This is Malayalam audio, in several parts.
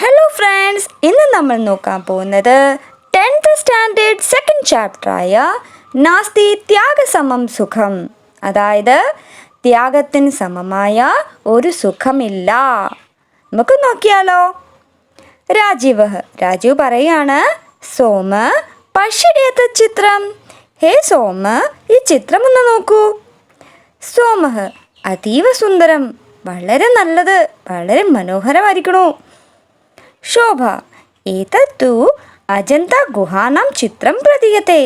ഹലോ ഫ്രണ്ട്സ്, ഇന്ന് നമ്മൾ നോക്കാൻ പോകുന്നത് 10th സ്റ്റാൻഡേർഡ് സെക്കൻഡ് ചാപ്റ്ററായ നാസ്തി ത്യാഗസമം സുഖം, അതായത് ത്യാഗത്തിന് സമമായ ഒരു സുഖമില്ല. നമുക്ക് നോക്കിയാലോ. രാജീവ് പറയാണ്, സോമ പശ്യതേത ചിത്രം. ഹേ സോമ, ഈ ചിത്രം ഒന്ന് നോക്കൂ. സോമ അതീവ സുന്ദരം, വളരെ നല്ലത്, വളരെ മനോഹരമായിരിക്കണു. ശോഭ ഏതത്തു അജന്ത ഗുഹാനാം ചിത്രം പ്രതീയത്തെ.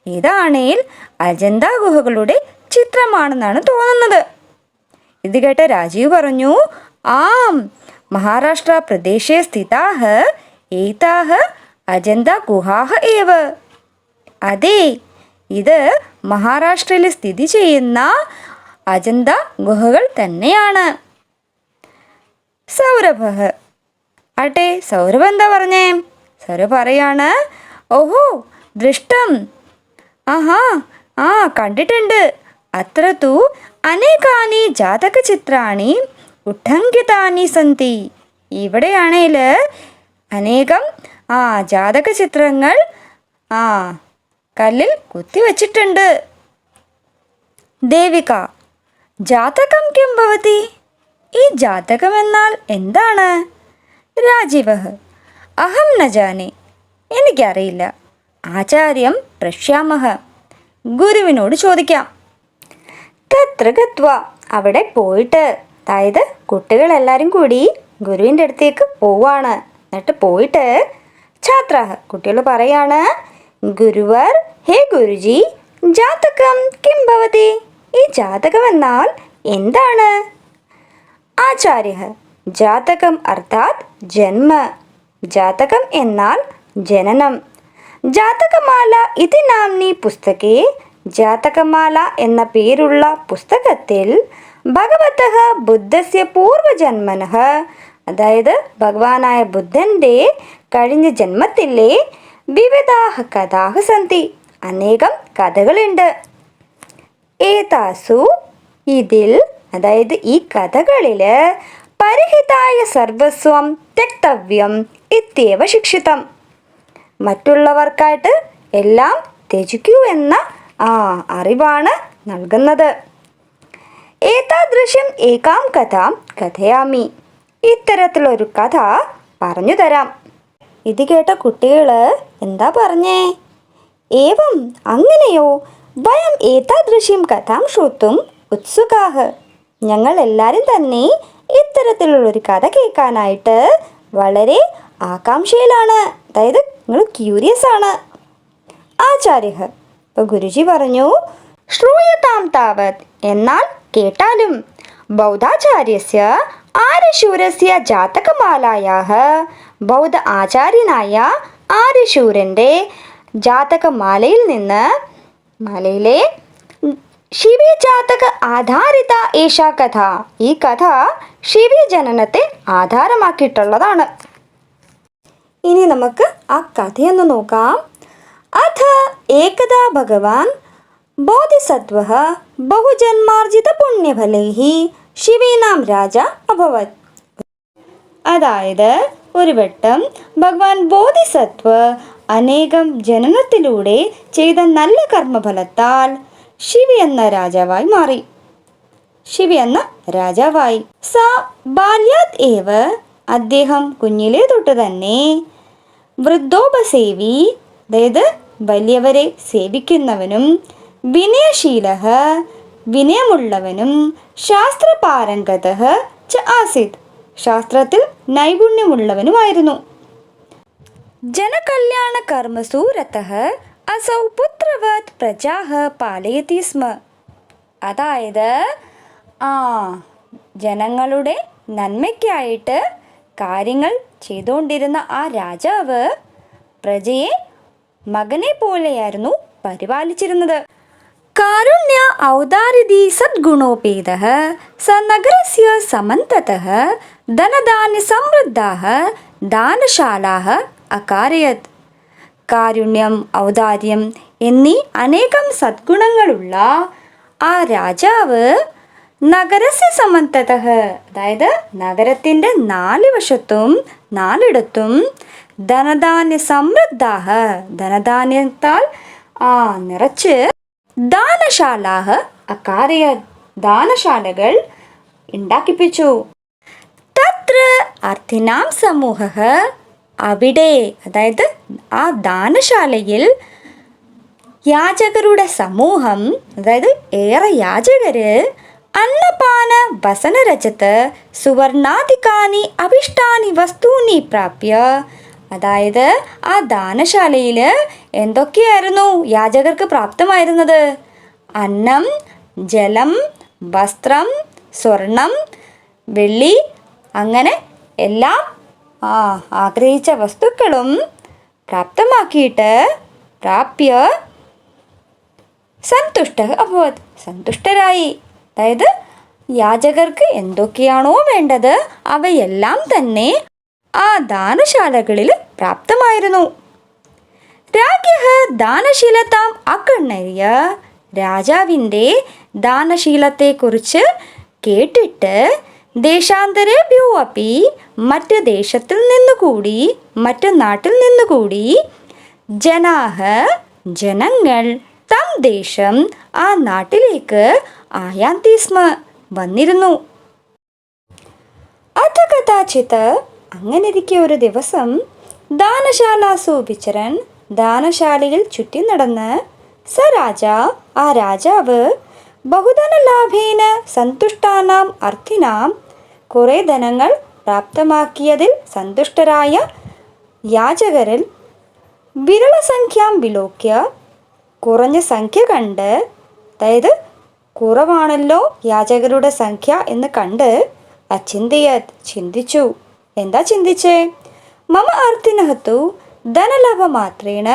ഇതാണേൽ അജന്ത ഗുഹകളുടെ ചിത്രമാണെന്നാണ് തോന്നുന്നത്. ഇത് കേട്ട രാജീവ് പറഞ്ഞു, ആം മഹാരാഷ്ട്ര പ്രദേശേ സ്ഥിതാഹ ഏതാഹ അജന്ത ഗുഹാഹ ഏവ. അതെ, ഇത് മഹാരാഷ്ട്രയിൽ സ്ഥിതി ചെയ്യുന്ന അജന്ത ഗുഹകൾ തന്നെയാണ്. സൗരഭ ആട്ടെ, സൗരഭ് എന്താ പറഞ്ഞേ? സൗരഭ് പറയാണ്, ഓഹോ ദൃഷ്ടം, കണ്ടിട്ടുണ്ട്. അത്ര തു അനേകാനി ജാതക ചിത്രാണി ഉട്ടങ്കിതാനി സന്തി. ഇവിടെയാണേൽ അനേകം ജാതക ചിത്രങ്ങൾ കല്ലിൽ കുത്തിവച്ചിട്ടുണ്ട്. ദേവിക ജാതകം കിം ഭവതി. ഈ ജാതകം എന്നാൽ എന്താണ്? രാജീവ അഹം ന ജാനെ. എനിക്കറിയില്ല. ആചാര്യം പ്രശ്യാമഹ. ഗുരുവിനോട് ചോദിക്കാം. തത്ര ഗത്വ, അവിടെ പോയിട്ട്, അതായത് കുട്ടികളെല്ലാവരും കൂടി ഗുരുവിൻ്റെ അടുത്തേക്ക് പോവാണ്. എന്നിട്ട് പോയിട്ട് ഛാത്ര, കുട്ടികൾ പറയാണ്, ഗുരുവർ, ഹേ ഗുരുജി, ജാതകം കിം ഭവതി. ഈ ജാതകം എന്നാൽ എന്താണ്? ആചാര്യ ജാതകം അർത്ഥാത് ജന്മ. ജാതകം എന്നാൽ ജനനം. ജാതകമാല ഇതി നാംനി പുസ്തകേ. ജാതകമാല എന്ന പേരുള്ള പുസ്തകത്തിൽ ഭഗവതഃ ബുദ്ധസ്യ പൂർവജന്മനഃ, അതായത് ഭഗവാനായ ബുദ്ധൻ്റെ കഴിഞ്ഞ ജന്മത്തിലെ വിവിധാഹ കഥാഹ സന്തി, അനേകം കഥകളുണ്ട്. ഏതാസു, ഇതിൽ, അതായത് ഈ കഥകളിൽ പരിഹിതായ സർവസ്വം ത്യക്തവ്യം ഇത്യവ ശിക്ഷിതം. മറ്റുള്ളവർക്കായിട്ട് എല്ലാം ത്യജിക്കൂ എന്ന അറിവാണ് നൽകുന്നത്. ഏതാദൃശ്യം ഏകാം കഥാം കഥയാമി. ഇത്തരത്തിലൊരു കഥ പറഞ്ഞു തരാം. ഇത് കേട്ട കുട്ടികൾ എന്താ പറഞ്ഞേ? ഏവം, അങ്ങനെയോ? വയം ഏതാദൃശ്യം കഥാം ശ്രോത്തും ഉത്സുകാഹ. ഞങ്ങൾ എല്ലാവരും തന്നെ ഇത്തരത്തിലുള്ളൊരു കഥ കേൾക്കാനായിട്ട് വളരെ ആകാംക്ഷയിലാണ്, അതായത് നിങ്ങൾ ക്യൂരിയസ് ആണ്. ആചാര്യ, ഇപ്പോൾ ഗുരുജി പറഞ്ഞു, ശ്രൂയതാം താവത്, എന്നാൽ കേട്ടാലും. ബൗദ്ധാചാര്യസ്യ ആര്യശൂരസ്യ ജാതകമാലായാഹ, ബൗദ്ധ ആചാര്യനായ ആര്യശൂരൻ്റെ ജാതകമാലയിൽ നിന്ന്, മാലയിലെ ശിവി ജാതക ആധാരിത ഏഷ കഥ. ഈ കഥ ശിവി ജനനത്തെ ആധാരമാക്കിയിട്ടുള്ളതാണ്. ഇനി നമുക്ക് ആ കഥയൊന്ന് നോക്കാം. അഥ ഏകദാ ഭഗവാൻ ബോധിസത്വഃ ബഹുജന്മാർജിത പുണ്യഫലൈഃ ശിവീനാം രാജ അഭവത്. അതായത് ഒരു വട്ടം ഭഗവാൻ ബോധിസത്വ അനേകം ജനനത്തിലൂടെ ചെയ്ത നല്ല കർമ്മഫലത്താൽ ശിവി എന്ന രാജാവായി മാറി. സ ബാല്യാത് ഏവ, അദ്ദേഹം കുഞ്ഞിലേ തൊട്ട് തന്നെ വൃദ്ധോപസേവി, അതായത് വലിയവരെ സേവിക്കുന്നവനും, വിനയശീലഃ, വിനയമുള്ളവനും, ശാസ്ത്രപാരംഗതഃ ച ആസീത്, ശാസ്ത്രത്തിൽ നൈപുണ്യമുള്ളവനുമായിരുന്നു. ജനകല്യാണ കർമ്മസു രതഃ അസൗ പുത്രവത് പ്രജാഃ പാലയതി സ്മ. അതായത് ജനങ്ങളുടെ നന്മയ്ക്കായിട്ട് കാര്യങ്ങൾ ചെയ്തുകൊണ്ടിരുന്ന ആ രാജാവ് പ്രജയെ മകനെ പോലെയായിരുന്നു പരിപാലിച്ചിരുന്നത്. കാരുണ്യ ഔദാര്യദി സദ്ഗുണോപേതഃ സ നഗരസ്യ സമന്തതഃ ധനധാന്യ സമൃദ്ധാഃ ദാനശാലാഃ അകാരയത്. കാരുണ്യം, ഔദാര്യം എന്നീ അനേകം സദ്ഗുണങ്ങളുള്ള ആ രാജാവ് നഗരസ്യ സമന്തതഃ, അതായത് നഗരത്തിൻ്റെ നാല് വശത്തും നാലിടത്തും ധനധാന്യ സമൃദ്ധാഹ, ധനധാന്യത്താൽ നിറച്ച് ദാനശാലാഹ, അക്കാര്യ ദാനശാലകൾ ഉണ്ടാക്കിപ്പിച്ചു. തത്ര അർത്ഥിനാം സമൂഹ, അവിടെ, അതായത് ആ ദാനശാലയിൽ യാചകരുടെ സമൂഹം, അതായത് ഏറെ യാചകര് അന്നപാന വസനരജത്ത് സുവർണാധികാനി അഭിഷ്ടാനി വസ്തുനി പ്രാപ്യ, അതായത് ആ ദാനശാലയിൽ എന്തൊക്കെയായിരുന്നു യാചകർക്ക് പ്രാപ്തമായിരുന്നത്? അന്നം, ജലം, വസ്ത്രം, സ്വർണം, വെള്ളി, അങ്ങനെ എല്ലാം ആഗ്രഹിച്ച വസ്തുക്കളും പ്രാപ്തമാക്കിയിട്ട് പ്രാപ്യ സന്തുഷ്ട അഭവത്, സന്തുഷ്ടരായി. അതായത് യാചകർക്ക് എന്തൊക്കെയാണോ വേണ്ടത് അവയെല്ലാം തന്നെ ആ ദാനശാലകളിൽ പ്രാപ്തമായിരുന്നു. രാജ്ഞഃ ദാനശീലതാം അകർണയ, രാജാവിൻ്റെ ദാനശീലത്തെക്കുറിച്ച് കേട്ടിട്ട് ദേശാന്തരേഭ്യോ അപ്പി, മറ്റ് ദേശത്തിൽ നിന്നുകൂടി, മറ്റ് നാട്ടിൽ നിന്നുകൂടി ജനാഹ, ജനങ്ങൾ തം ദേശം, ആ നാട്ടിലേക്ക് ആയാന്തി സ്മ, വന്നിരുന്നു. അഥ കഥാചിത്, അങ്ങനെയിരിക്കെ ഒരു ദിവസം ദാനശാലാസു വിചരൻ, ദാനശാലയിൽ ചുറ്റി നടന്ന് സ രാജ, ആ രാജാവ് ബഹുധനലാഭേന സന്തുഷ്ടാനാം അർത്ഥിനാം, കുറേ ധനങ്ങൾ പ്രാപ്തമാക്കിയതിൽ സന്തുഷ്ടരായ യാചകരിൽ വിരളസംഖ്യാം വിലോക്യ, കുറഞ്ഞ സംഖ്യ കണ്ട്, അതായത് കുറവാണല്ലോ യാചകരുടെ സംഖ്യ എന്ന് കണ്ട് അചിന്തയത്, ചിന്തിച്ചു. എന്താ ചിന്തിച്ചേ? മമ അർത്ഥിനഹത്തു ധനലാഭമാത്രേണ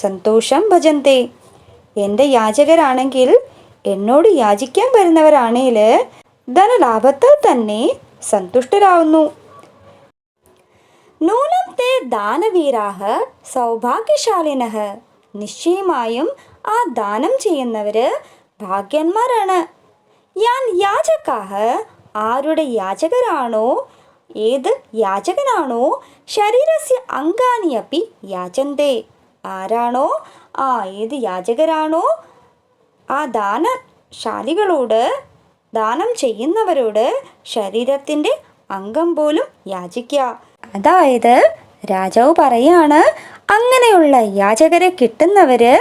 സന്തോഷം ഭജന്തേ, എൻ്റെ യാചകരാണെങ്കിൽ, എന്നോട് യാചിക്കാൻ വരുന്നവരാണെങ്കിൽ ധനലാഭത്താൽ തന്നെ സന്തുഷ്ടരാകുന്നു. നൂനം തേ ദാനവീരാഹ സൗഭാഗ്യശാലിനഃ, നിശ്ചയമായും ആ ദാനം ചെയ്യുന്നവര് ഭാഗ്യന്മാരാണ്. യാൻ യാചകാഹ, ആരുടെ യാചകരാണോ, ഏത് യാചകനാണോ ശരീരസ്യ അംഗാനി അപ്പി യാചന്തേ, ആരാണോ ഏത് യാചകരാണോ ആ ദാനശാലികളോട്, ദാനം ചെയ്യുന്നവരോട് ശരീരത്തിൻ്റെ അംഗം പോലും യാചിക്കുക. അതായത് രാജാവ് പറയാണ്, അങ്ങനെയുള്ള യാചകരെ കിട്ടുന്നവര്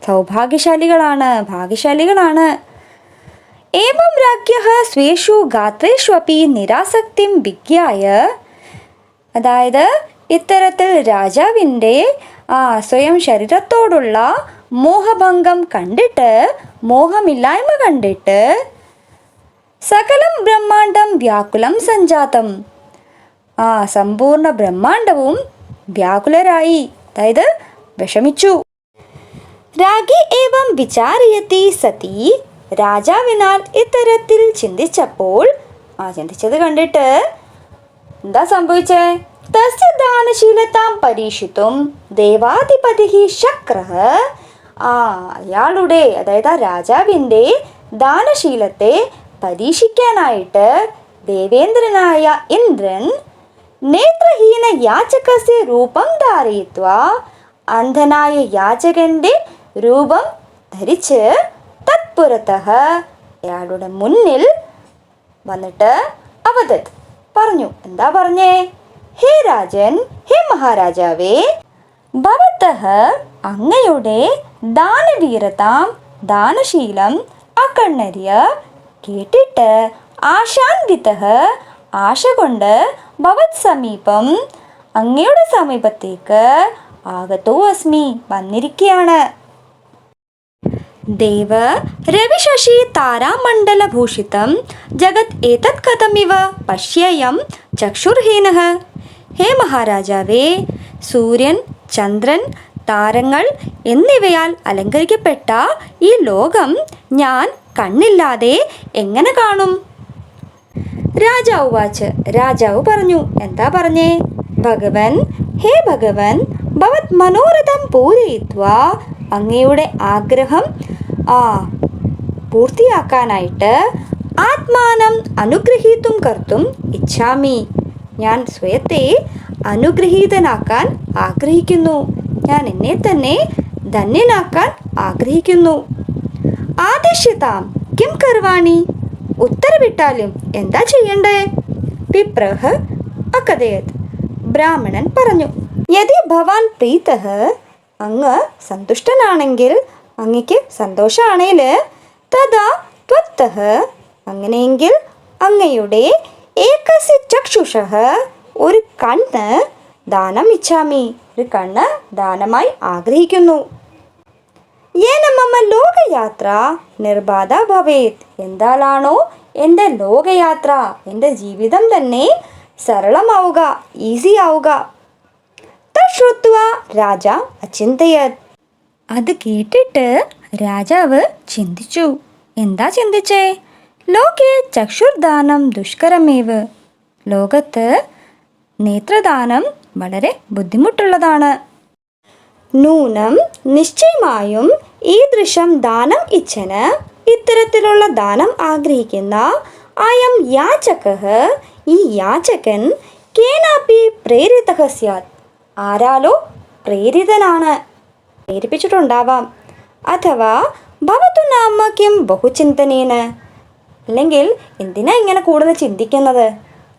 സൗഭാഗ്യശാലികളാണ്, ഭാഗ്യശാലികളാണ്. ഏവം രാജ്ഞഃ സ്വേഷു ഗാത്രേഷ്വപി നിരാസക്തിം വിജ്ഞായ, അതായത് ഇത്തരത്തിൽ രാജാവിൻ്റെ സ്വയം ശരീരത്തോടുള്ള മോഹഭംഗം കണ്ടിട്ട്, മോഹമില്ലായ്മ കണ്ടിട്ട് സകലം ബ്രഹ്മാണ്ടം വ്യാകുലം സഞ്ജാതം, സമ്പൂർണ്ണ ബ്രഹ്മാണ്ടവും വ്യാകുലരായി, അതായത് വിഷമിച്ചു. രാഗി ഏവം വിചാരയതി സതി, രാജാവിനാൽ ഇത്തരത്തിൽ ചിന്തിച്ചപ്പോൾ, ചിന്തിച്ചത് കണ്ടിട്ട് എന്താ സംഭവിച്ചേ? തസ്യ ദാനശീലതാം പരീക്ഷിത്തും ദേവാധിപതി ശക്രഃ, അയാളുടെ, അതായത് ആ രാജാവിൻ്റെ ദാനശീലത്തെ പരീക്ഷിക്കാനായിട്ട് ദേവേന്ദ്രനായ ഇന്ദ്രൻ നേത്രഹീന യാചകസ്യ രൂപം ധാരയിത്വാ, അന്ധനായ യാചകന്റെ രൂപം ധരിച്ച് തത്പുരതഃ, അയാളുടെ മുന്നിൽ വന്നിട്ട് അവദത്, പറഞ്ഞു. എന്താ പറഞ്ഞേ? ഹേ രാജൻ, ഹേ മഹാരാജാവേ, ഭവതഃ, അങ്ങയുടെ ദാനവീരതാം, ദാനശീലം അകർണര്യ, കേട്ടിട്ട് ആശാന്വിതഃ, ആശ കൊണ്ട് ഭവത് സമീപം, അങ്ങയുടെ സമീപത്തേക്ക് ആഗതോ അസ്മി, വന്നിരിക്കുകയാണ്. ദേവ രവിശശി താരാമണ്ഡലഭൂഷിതം ജഗത് ഏതത് കഥമിവ പശ്യേയം ചക്ഷുർഹീനഃ. ഹേ മഹാരാജാവേ, സൂര്യൻ, ചന്ദ്രൻ, താരങ്ങൾ എന്നിവയാൽ അലങ്കരിക്കപ്പെട്ട ഈ ലോകം ഞാൻ കണ്ണില്ലാതെ എങ്ങനെ കാണും? രാജാവ് വാച്ച്, രാജാവ് പറഞ്ഞു. എന്താ പറഞ്ഞേ? ഭഗവൻ, ഹേ ഭഗവൻ, ഭവത് മനോരഥം പൂരയിത്വാ, അങ്ങയുടെ ആഗ്രഹം പൂർത്തിയാക്കാനായിട്ട് ആത്മാനം അനുഗ്രഹീതും കർത്തും ഇച്ഛാമി. ഞാൻ സ്വയത്തെ അനുഗ്രഹീതനാക്കാൻ ആഗ്രഹിക്കുന്നു. ഞാൻ എന്നെ തന്നെ ധന്യനാക്കാൻ ആഗ്രഹിക്കുന്നു. ആദിശ്യതാം കിം കർവാണി. ഉത്തരവിട്ടാലും എന്താ ചെയ്യണ്ടേ? വിപ്രഹ അകഥയത്. ബ്രാഹ്മണൻ പറഞ്ഞു, യദി ഭവാൻ പ്രീതഃ, അങ്ങ് സന്തുഷ്ടനാണെങ്കിൽ, അങ്ങക്ക് സന്തോഷമാണേൽ, തഥാ ത്വത്തഃ, അങ്ങനെയെങ്കിൽ അങ്ങയുടെ ഏകസ്യ ചക്ഷുഷഃ, ഒരു കണ്ണ് ദാനം ഇച്ഛാമി, ഒരു കണ്ണ് ദാനമായി ആഗ്രഹിക്കുന്നു. യേന മമ ലോകയാത്ര നിർബാധ ഭവേത്, എന്താലാണോ എൻ്റെ ലോകയാത്ര, എൻ്റെ ജീവിതം തന്നെ സരളമാവുക, ഈസി ആവുക. തശ്രുത്വ രാജ അചിന്തയത്. അത് കേട്ടിട്ട് രാജാവ് ചിന്തിച്ചു. എന്താ ചിന്തിച്ചേ? ലോകേ ചക്ഷുർദാനം ദുഷ്കരമേവ്. ലോകത്ത് നേത്രദാനം വളരെ ബുദ്ധിമുട്ടുള്ളതാണ്. നൂനം നിശ്ചയമായും ഈദൃശം ദാനം ഇച്ഛന്, ഇത്തരത്തിലുള്ള ദാനം ആഗ്രഹിക്കുന്ന അയം യാചകഃ, ഈ യാചകൻ കേനാപി പ്രേരിതഃ സ്യാത്, ആരാലോ പ്രേരിതനാണ്, പ്രേരിപ്പിച്ചിട്ടുണ്ടാവാം. അഥവാ ഭവതു നാമ കിം ബഹുചിന്തനേന, അല്ലെങ്കിൽ എന്തിനാ ഇങ്ങനെ കൂടുതൽ ചിന്തിക്കുന്നത്,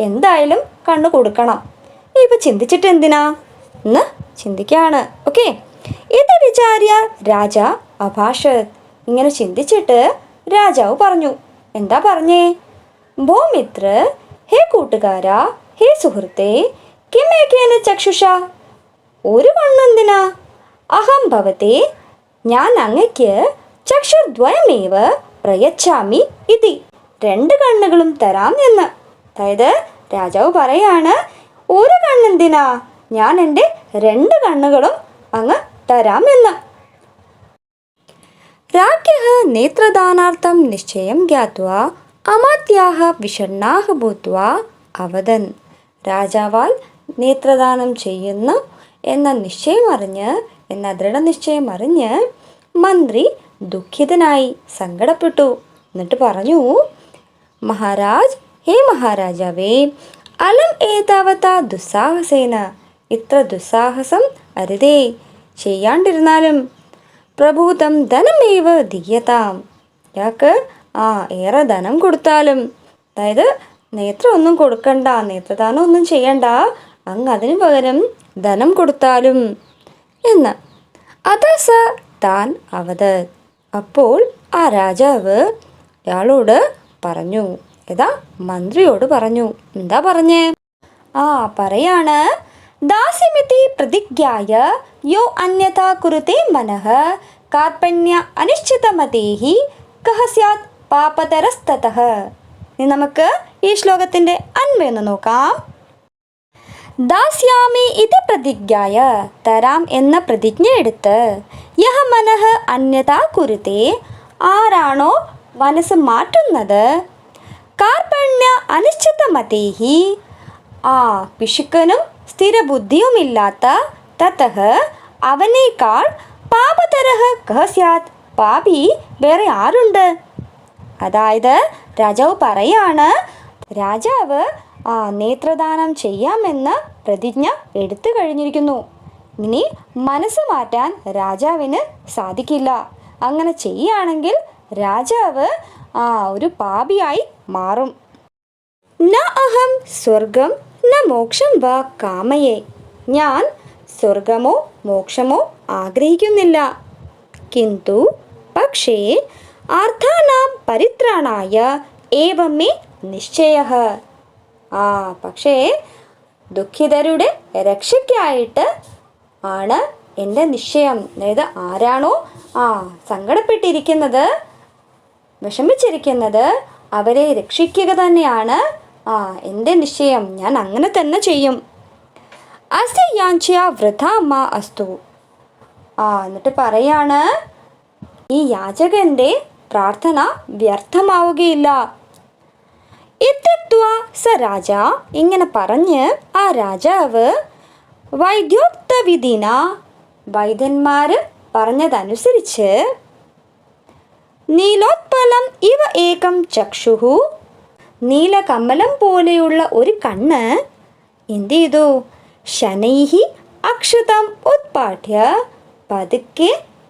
എന്തായാലും കണ്ണു കൊടുക്കണം, ഇപ്പം ചിന്തിച്ചിട്ട് എന്തിനാ എന്ന് ചിന്തിക്കുകയാണ്. ഓക്കെ, ഇത് വിചാര്യ രാജ അഭാഷത്. ഇങ്ങനെ ചിന്തിച്ചിട്ട് രാജാവ് പറഞ്ഞു. എന്താ പറഞ്ഞേ? ഭോമിത്ര, ഹേ കൂട്ടുകാരാ, ഹേ സുഹൃത്തേ, കിമേക്കേന ചക്ഷുഷ, ഒരു കണ്ണെന്തിനാ? അഹം ഭവത്തെ, ഞാൻ അങ്ങയ്ക്ക് ചക്ഷുർദ്വയമേവ പ്രയച്ഛാമി ഇതി, രണ്ട് കണ്ണുകളും തരാം എന്ന്. അതായത് രാജാവ് പറയാണ്, ഒരു കണ്ണെന്തിനാ, ഞാൻ എൻ്റെ രണ്ട് കണ്ണുകളും അങ്ങ് തരാം എന്ന്. രാജ്ഞഃ നേത്രദാനാർത്ഥം നിശ്ചയം ജ്ഞാത്വാ അമാത്യാഃ വിഷണ്ണാഃ ഭൂത്വാ അവദൻ. രാജാവാൽ നേത്രദാനം ചെയ്യുന്നു എന്ന നിശ്ചയം അറിഞ്ഞ്, എന്ന ദൃഢനിശ്ചയം അറിഞ്ഞ് മന്ത്രി ദുഃഖിതനായി, സങ്കടപ്പെട്ടു. എന്നിട്ട് പറഞ്ഞു, മഹാരാജ്, ഹേ മഹാരാജാവേ, അലം ഏതാവത ദുസ്സാഹസേന, ഇത്ര ദുസ്സാഹസം അരുതേ, ചെയ്യാണ്ടിരുന്നാലും. പ്രഭൂതം ധനമേവ ദീയതാം, ഇയാൾക്ക് ഏറെ ധനം കൊടുത്താലും, അതായത് നേത്രം ഒന്നും കൊടുക്കണ്ട, നേത്രദാനം ഒന്നും ചെയ്യണ്ട, അങ്ങ് അതിന് പകരം ധനം കൊടുത്താലും എന്ന്. അതസ താൻ അവത്. അപ്പോൾ ആ രാജാവ് അയാളോട് പറഞ്ഞു, ഏതാ മന്ത്രിയോട് പറഞ്ഞു. എന്താ പറഞ്ഞേ? പറയാണ്, ദാസ്യമിതി പ്രതിജ്ഞായ യോ അന്യഥാ കുരുതേ മനഃ കാർപ്പണ്യ അനിശ്ചിതമതേഹി കഹ സ്യാത് പാപതരസ്തതഃ. ഇനി നമുക്ക് ഈ ശ്ലോകത്തിൻ്റെ അന്വയം നോക്കാം. ദാസ്യാമി ഇത് പ്രതിജ്ഞായ, തരാം എന്ന പ്രതിജ്ഞ എടുത്ത്, യഹ മനഃ അന്യഥാ കുരുതേ, ആരാണോ മനസ്സ് മാറ്റുന്നത്, കാർപ്പണ്യ അനിശ്ചിതമതേഹി, പിശുക്കനും സ്ഥിരബുദ്ധിയുമില്ലാത്ത, തതഃ അവനേക്കാൾ, പാപതരഃ കഹ സ്യാത്, പാപി വേറെ ആരുണ്ട്? അതായത് രാജാവ് പറയാണ്, രാജാവ് നേത്രദാനം ചെയ്യാമെന്ന് പ്രതിജ്ഞ എടുത്തു കഴിഞ്ഞിരിക്കുന്നു. ഇനി മനസ്സ് മാറ്റാൻ രാജാവിന് സാധിക്കില്ല. അങ്ങനെ ചെയ്യുകയാണെങ്കിൽ രാജാവ് ഒരു പാപിയായി മാറും. ന അഹം സ്വർഗം ന മോക്ഷം വാ കാമയേ, ഞാൻ സ്വർഗമോ മോക്ഷമോ ആഗ്രഹിക്കുന്നില്ല. കിന്തു പക്ഷേ ആർത്ഥാനാം പരിത്രാണായ ഏവം മേ നിശ്ചയഃ, പക്ഷേ ദുഃഖിതരുടെ രക്ഷയ്ക്കായിട്ട് ആണ് എൻ്റെ നിശ്ചയം. അതായത് ആരാണോ സങ്കടപ്പെട്ടിരിക്കുന്നത്, വിഷമിച്ചിരിക്കുന്നത്, അവരെ രക്ഷിക്കുക തന്നെയാണ് എൻ്റെ നിശ്ചയം. ഞാൻ അങ്ങനെ തന്നെ ചെയ്യും. അസ്യ യാഞ്ഛയ വൃഥാ മാ അസ്തു. എന്നിട്ട് പറയാണ്, ഈ യാചകൻ്റെ പ്രാർത്ഥന വ്യർത്ഥമാവുകയില്ല. ഇത്യുക്ത്വാ സ രാജ, ഇങ്ങനെ പറഞ്ഞ് ആ രാജാവ് വൈദ്യോക്ത വിധിന, വൈദ്യന്മാർ പറഞ്ഞതനുസരിച്ച് നീലോത്പലം ഇവ ഏകം ചക്ഷുഹു, നീലകമലം പോലെയുള്ള ഒരു കണ്ണ് എന്ത് ചെയ്തു? ശനൈഹി അക്ഷതം ഉത്പാഠ്യ, പതുക്കെ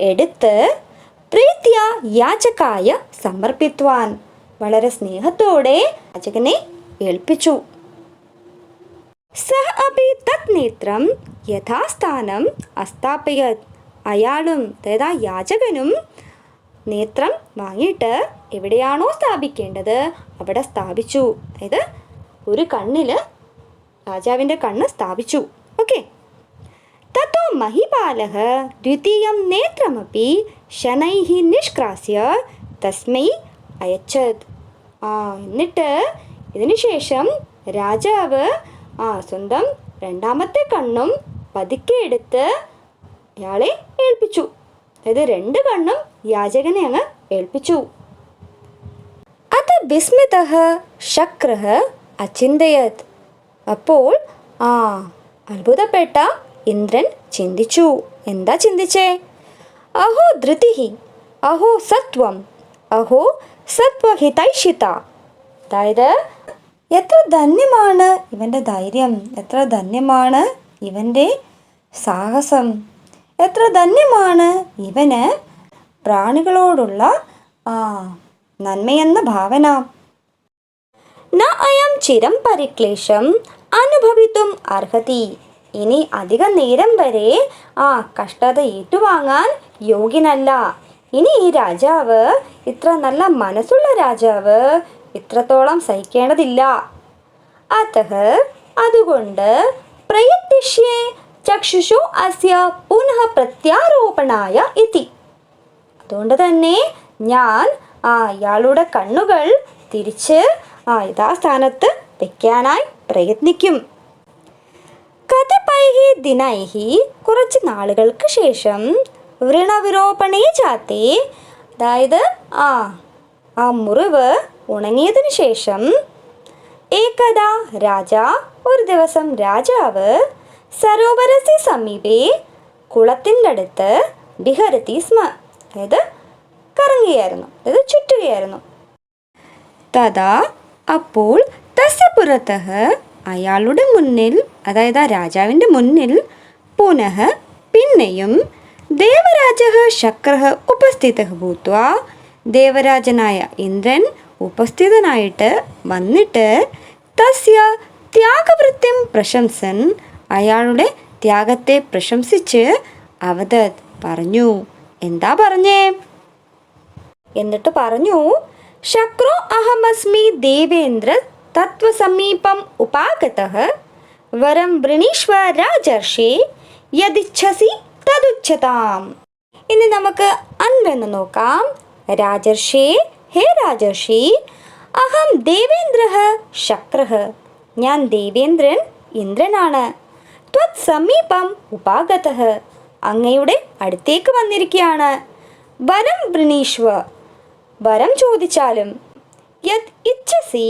എടുത്ത് പ്രീത്യ യാചകായ സമർപ്പിത്വാൻ, വളരെ സ്നേഹത്തോടെ യാചകനെ ഏൽപ്പിച്ചു. സഹ അപി തത് നേത്രം യഥാസ്ഥാനം അസ്ഥാപയത്, അയാളും അതായത് ആ യാചകനും നേത്രം വാങ്ങിയിട്ട് എവിടെയാണോ സ്ഥാപിക്കേണ്ടത് അവിടെ സ്ഥാപിച്ചു. അതായത് ഒരു കണ്ണിൽ രാജാവിൻ്റെ കണ്ണ് സ്ഥാപിച്ചു. ഓക്കെ. തത്തോ മഹിപാലഃ ദ്വിതീയം നേത്രമപി ശനൈഹി നിഷ്ക്രാസ്യ തസ്മൈ അയച്ചത്. എന്നിട്ട് ഇതിനു ശേഷം രാജാവ് സ്വന്തം രണ്ടാമത്തെ കണ്ണും പതുക്കെ എടുത്ത് അയാളെ ഏൽപ്പിച്ചു. അതായത് രണ്ട് കണ്ണും യാചകനെ അങ്ങ് ഏൽപ്പിച്ചു. അത് വിസ്മിതഃ ശക്രഃ അചിന്തയത്. അപ്പോൾ അത്ഭുതപ്പെട്ട ഇന്ദ്രൻ ചിന്തിച്ചു. എന്താ ചിന്തിച്ചേ? അഹോ ധൃതിഹി, അഹോ സത്വം, അഹോ സത്വഹിതൈഷിത. അതായത് എത്ര ധന്യമാണ് ഇവൻ്റെ ധൈര്യം, എത്ര ധന്യമാണ് ഇവൻ്റെ സാഹസം, എത്ര ധന്യമാണ് ഇവന് പ്രാണികളോടുള്ള നന്മയെന്ന ഭാവന. ന അയം ചിരം പരിക്ലേശം അനുഭവിത്തും അർഹതി. ഇനി അധിക നേരം വരെ കഷ്ടത ഏറ്റുവാങ്ങാൻ യോഗ്യനല്ല. ഇനി ഈ രാജാവ്, ഇത്ര നല്ല മനസ്സുള്ള രാജാവ്, ഇത്രത്തോളം സഹിക്കേണ്ടതില്ല. അതഃ, അതുകൊണ്ട് പ്രയത്നിഷ്യേ ചക്ഷുഷോ അസ്യ പുനഃ പ്രത്യാരോപണായ ഇതി. അതുകൊണ്ട് തന്നെ ഞാൻ ഇയാളുടെ കണ്ണുകൾ തിരിച്ച് യഥാസ്ഥാനത്ത് വെക്കാനായി പ്രയത്നിക്കും. കതിപൈഹി ദിനൈഹി, കുറച്ച് നാളുകൾക്ക് ശേഷം, വൃണവിരോപണേ ജാതേ, അതായത് ആ മുറിവ് ഉണങ്ങിയതിനു ശേഷം, ഏകദാ രാജ, ഒരു ദിവസം രാജാവ്, സരോവരസി സമീപേ, കുളത്തിൻ്റെ അടുത്ത്, വിഹരതി സ്മ, അതായത് കറങ്ങുകയായിരുന്നു, അതായത് ചുറ്റുകയായിരുന്നു. തഥാ, അപ്പോൾ, തസ്യ പുരതഃ, അയാളുടെ മുന്നിൽ, അതായത് ആ രാജാവിൻ്റെ മുന്നിൽ, പുനഃ, പിന്നെയും, ദേവരാജഃ ശക്രഃ ഉപസ്ഥിതഃ ഭൂത്വാ, ദേവരാജനായ ഇന്ദ്രൻ ഉപസ്ഥിതനായിട്ട് വന്നിട്ട്, തസ്യ ത്യാഗവൃത്തിം പ്രശംസൻ, അയാളുടെ ത്യാഗത്തെ പ്രശംസിച്ച്, അവദത്, പറഞ്ഞു. എന്താ പറഞ്ഞേ? എന്നിട്ട് പറഞ്ഞു, ശക്രോ അഹമസ്മി ദേവേന്ദ്ര തത്വസമീപം ഉപാഗതഃ, വരം വൃണീഷ്വ രാജർഷേ, യദിച്ഛസി തദുച്യതാം. ഇനി നമുക്ക് അൻവെന്ന് നോക്കാം. രാജർഷേ, ഹേ രാജർഷി, അഹം ദേവേന്ദ്രഃ ശക്രഃ, ഞാൻ ദേവേന്ദ്രൻ ഇന്ദ്രനാണ്. ത്വത് സമീപം ഉപാഗതഃ, അങ്ങയുടെ അടുത്തേക്ക് വന്നിരിക്കുകയാണ്. വരം വൃണീഷ്വ, വരം ചോദിച്ചാലും. യത് ഇച്ഛസി,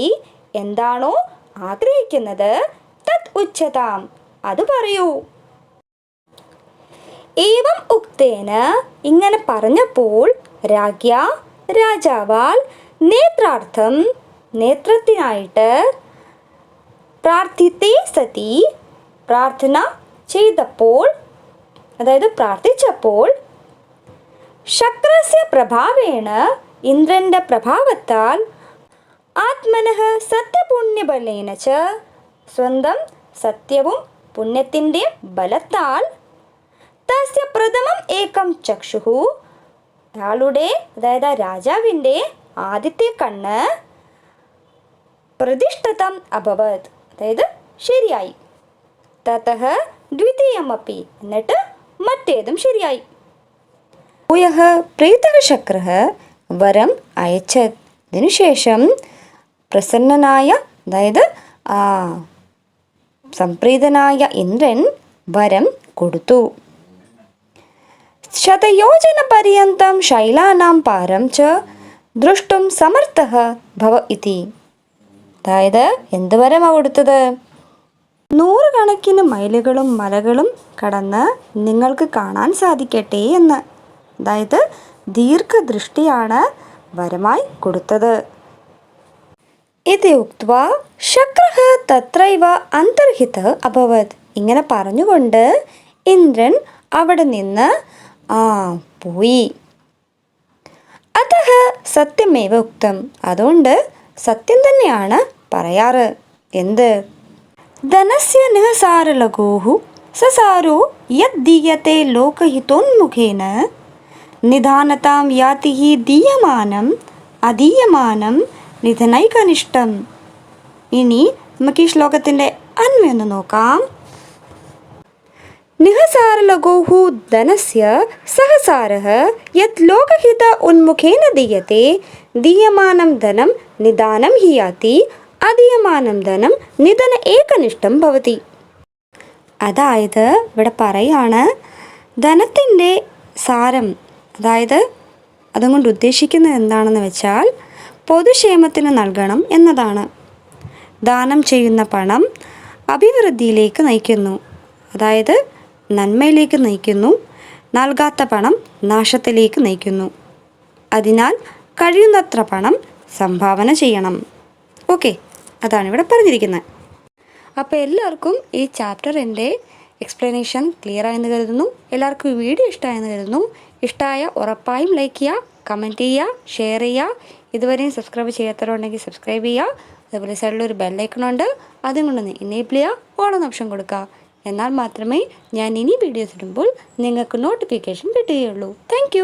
എന്താണോ ആഗ്രഹിക്കുന്നത്, തത് ഉച്യതാം, അത് പറയൂ. ഏവം ഉക്തേന, ഇങ്ങനെ പറഞ്ഞപ്പോൾ, രാജ്ഞ, രാജാവാൽ, നേത്രാർത്ഥം, നേത്രത്തിനായിട്ട്, പ്രാർത്ഥിതേ സതി, പ്രാർത്ഥന ചെയ്തപ്പോൾ, അതായത് പ്രാർത്ഥിച്ചപ്പോൾ, ശക്രസ്യ പ്രഭാവേണ, ഇന്ദ്രൻ്റെ പ്രഭാവത്താൽ, ആത്മനഃ സത്യപുണ്യബലേന ച, സ്വന്തം സത്യവും പുണ്യത്തിൻ്റെ ബലത്താൽ, തസ്യ പ്രഥമം ഏകം ചക്ഷുഹു, അയാളുടെ, അതായത് രാജാവിൻ്റെ ആദ്യത്തെ കണ്ണ്, പ്രതിഷ്ഠിതം അഭവത്, അതായത് ശരിയായി. തതഃ ദ്വിതീയമപി, എന്നിട്ട് മറ്റേതും ശരിയായി. ഭൂയഃ പ്രീതഃ ശക്രഃ വരം അയച്ചത്. ഇതിനുശേഷം പ്രസന്നനായ, അതായത് സംപ്രീതനായ ഇന്ദ്രൻ വരം കൊടുത്തു. ശതയോജന പര്യന്തം ശൈലാനാം പാരം ച ദൃഷ്ടും സമർത്ഥഃ ഭവ ഇതി. അതായത് എന്ത് വരമാണ് കൊടുത്തത്? 100 കണക്കിന് മൈലുകളും മലകളും കടന്ന് നിങ്ങൾക്ക് കാണാൻ സാധിക്കട്ടെ എന്ന്. അതായത് ദീർഘദൃഷ്ടിയാണ് വരമായി കൊടുത്തത്. ഇത് ഉക്ത്വാ ശക്രഃ തത്രൈവ അന്തർഹിതഃ അഭവത്. ഇങ്ങനെ പറഞ്ഞുകൊണ്ട് ഇന്ദ്രൻ അവിടെ നിന്ന് പോയി. അതഃ സത്യമേവ ഉക്തം. അതുകൊണ്ട് സത്യം തന്നെയാണ് പറയാറ്. എന്ത്? ധനസ്യ നിഹസാരലഘോഃ സസാരോ യദ്ദീയത്തെ ലോകഹിതോന്മുഖേന നിധാനതാം യാതി ഹി ദീയമാനം അദീയമാനം നിധനൈകനിഷ്ഠം. ഇനി നമുക്ക് ഈ ശ്ലോകത്തിൻ്റെ അന്വയം ഒന്ന് നോക്കാം. നിഹസാരലഘോഃ ധനസ്യ സഹസാരഃ യത് ലോകഹിത ഉന്മുഖേന ദീയത്തെ ദീയമാനം ധനം നിദാനം ഹി യാതി അദീയമാനം ധനം നിധന ഏകനിഷ്ഠം ഭവതി. അതായത് ഇവിടെ പറയാണ്, ധനത്തിൻ്റെ സാരം, അതായത് അതുകൊണ്ട് ഉദ്ദേശിക്കുന്നത് എന്താണെന്ന് വെച്ചാൽ പൊതുക്ഷേമത്തിന് നൽകണം എന്നതാണ്. ദാനം ചെയ്യുന്ന പണം അഭിവൃദ്ധിയിലേക്ക് നയിക്കുന്നു, അതായത് നന്മയിലേക്ക് നയിക്കുന്നു. നൽകാത്ത പണം നാശത്തിലേക്ക് നയിക്കുന്നു. അതിനാൽ കഴിയുന്നത്ര പണം സംഭാവന ചെയ്യണം. ഓക്കെ, അതാണ് ഇവിടെ പറഞ്ഞിരിക്കുന്നത്. അപ്പോൾ എല്ലാവർക്കും ഈ ചാപ്റ്ററിൻ്റെ എക്സ്പ്ലനേഷൻ ക്ലിയർ ആയെന്ന് കരുതുന്നു. എല്ലാവർക്കും ഈ വീഡിയോ ഇഷ്ടമായെന്ന് കരുതുന്നു. ഇഷ്ടമായ ഉറപ്പായും ലൈക്ക് ചെയ്യുക, കമൻറ്റ് ചെയ്യുക, ഷെയർ ചെയ്യുക. ഇതുവരെയും സബ്സ്ക്രൈബ് ചെയ്യാത്തവരുണ്ടെങ്കിൽ സബ്സ്ക്രൈബ് ചെയ്യുക. അതുപോലെ സൈഡിലൊരു ബെല്ലൈക്കണുണ്ട്, അതും കൊണ്ടൊന്ന് എനേബിൾ ചെയ്യുക, ഓൾ എന്ന ഓപ്ഷൻ കൊടുക്കുക. എന്നാൽ മാത്രമേ ഞാൻ ഇനി വീഡിയോസ് ഇടുമ്പോൾ നിങ്ങൾക്ക് നോട്ടിഫിക്കേഷൻ കിട്ടുകയുള്ളൂ. താങ്ക്